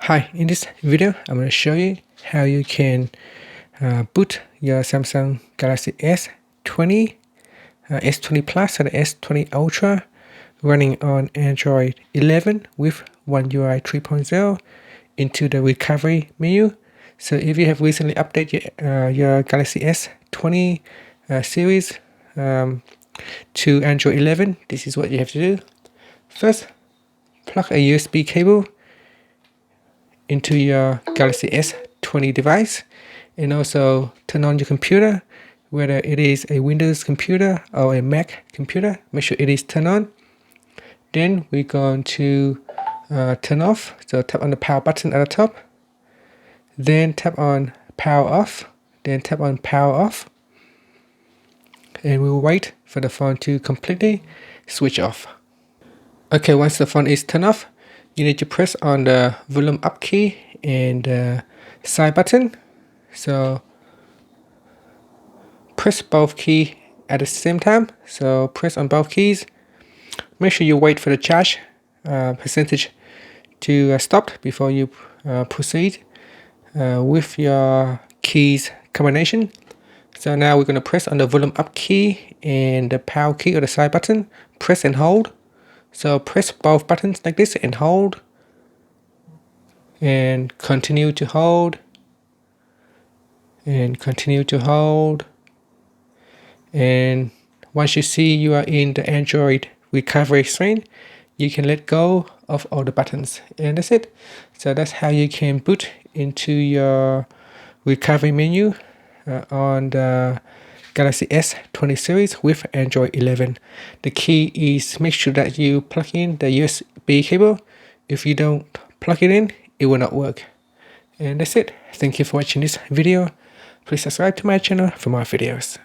Hi, in this video, I'm going to show you how you can boot your Samsung Galaxy S20, S20 Plus and S20 Ultra running on Android 11 with One UI 3.0 into the recovery menu. So if you have recently updated your Galaxy S20 series to Android 11, this is what you have to do. First, plug a USB cable into your Galaxy S20 device, and also turn on your computer, whether it is a Windows computer or a Mac computer. Make sure it is turned on. Then we're going to turn off, so tap on the power button at the top, then tap on power off, then tap on power off, and we'll wait for the phone to completely switch off. Okay, once the phone is turned off, you need to press on the volume up key and the side button. So press both keys at the same time. So press on both keys. Make sure you wait for the charge percentage to stop before you proceed with your keys combination. So now we're going to press on the volume up key and the power key or the side button. Press and hold. So press both buttons like this and hold, and continue to hold, and continue to hold. And once you see you are in the Android recovery screen, you can let go of all the buttons, and that's it. So that's how you can boot into your recovery menu on the Galaxy S20 series with Android 11. The key is make sure that you plug in the USB cable. If you don't plug it in, it will not work. And that's it. Thank you for watching this video. Please subscribe to my channel for more videos.